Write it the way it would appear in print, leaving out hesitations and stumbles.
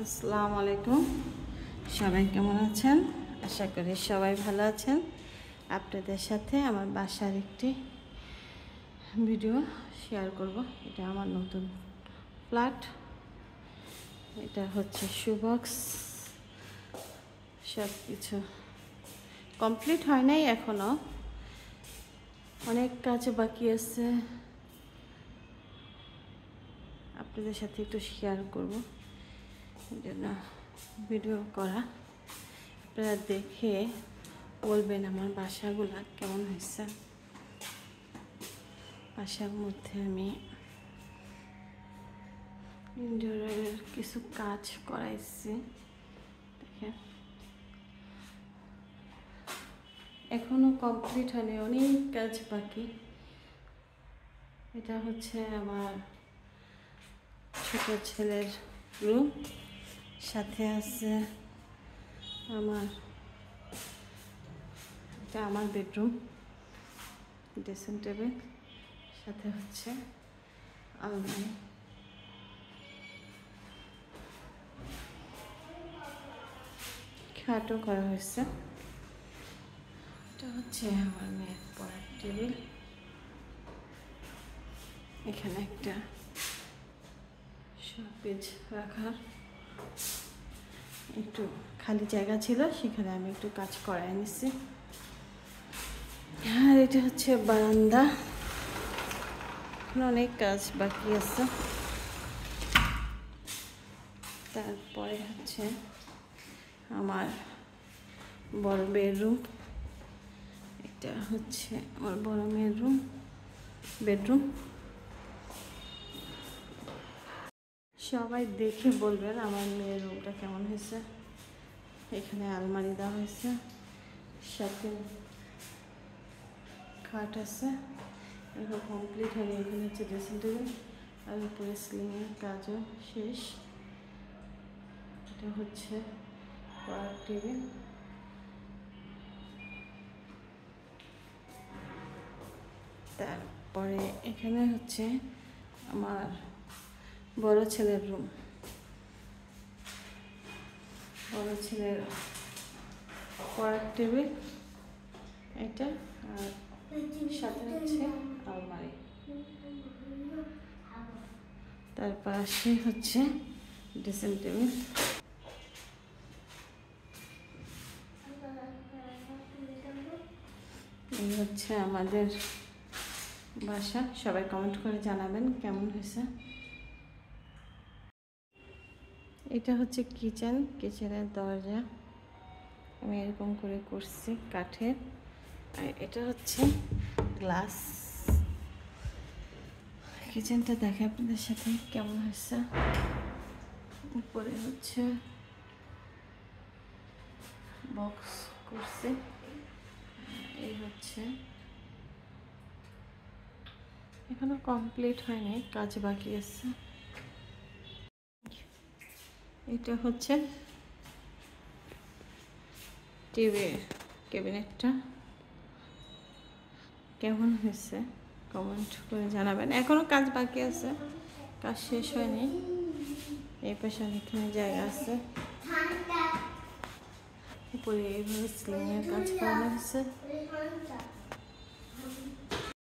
আসসালামু আলাইকুম। সবাই কেমন আছেন? আশা করি সবাই ভালো আছেন। আপনাদের সাথে আমার বাসার একটি ভিডিও শেয়ার করব। এটা আমার নতুন ফ্ল্যাট। এটা হচ্ছে শুবক্স। সব কিছু কমপ্লিট হয় নাই এখনও, অনেক কাজ বাকি আছে। আপনাদের সাথে একটু শেয়ার করব, এই জন্য ভিডিও করা। আপনারা দেখে বলবেন আমার বাসাগুলো কেমন হয়েছে। বাসার মধ্যে আমি ইন্টেরিয়রের কিছু কাজ করাইছি, দেখেন। এখনো কমপ্লিট হয়নি, অনেক কাজ বাকি। এটা হচ্ছে আমার ছোট ছেলের রুম, সাথে আছে এটা আমার বেডরুম, ড্রেসিং টেবিল, সাথে হচ্ছে আলমারি। খাটও করা হয়েছে। এটা হচ্ছে আমার মেয়ের পড়ার টেবিল। এখানে একটা শোপিস রাখার একটু খালি জায়গা ছিল, সেখানে আমি একটু কাজ করাই নিচ্ছি। আর এটা হচ্ছে বারান্দা, অনেক কাজ বাকি আছে। তারপরে হচ্ছে আমার বড় বেডরুম। এটা হচ্ছে আমার বড় মেয়ের বেডরুম। সবাই দেখে বলবেন আমার মেয়ের রুমটা কেমন হয়েছে। এখানে আলমারি দেওয়া হয়েছে, সাথে খাট আছে। এখন কমপ্লিট হয়নি। এখানে হচ্ছে ড্রেসিং টেবিল, আর উপরে সিলিংয়ের কাজও শেষ। এটা হচ্ছে পড়ার টেবিল। তারপরে এখানে হচ্ছে আমার বড় ছেলের রুম, বড় ছেলের পড়ার টেবিল এটা, আর সাথে হচ্ছে আলমারি। তার পাশে হচ্ছে ড্রেসিং টেবিল। এই হচ্ছে আমাদের বাসা। সবাই কমেন্ট করে জানাবেন কেমন হয়েছে। এটা হচ্ছে কিচেনের দরজা, আমি এরকম করে করছি কাঠের। আর এটা হচ্ছে গ্লাস। কিচেনটা দেখে আপনাদের সাথে কেমন হয়েছে। উপরে হচ্ছে বক্স করছে। এই হচ্ছে, এখনো কমপ্লিট হয়নি, কাজ বাকি আছে। এটা হচ্ছে টিভি ক্যাবিনেটটা, কেমন হয়েছে কমেন্ট করে জানাবেন। এখনো কাজ বাকি আছে, কাজ শেষ হয়নি। এই পাশে অনেকখানি জায়গা আছে। উপরে এইভাবে সিলিংয়ের কাজ করানো হয়েছে।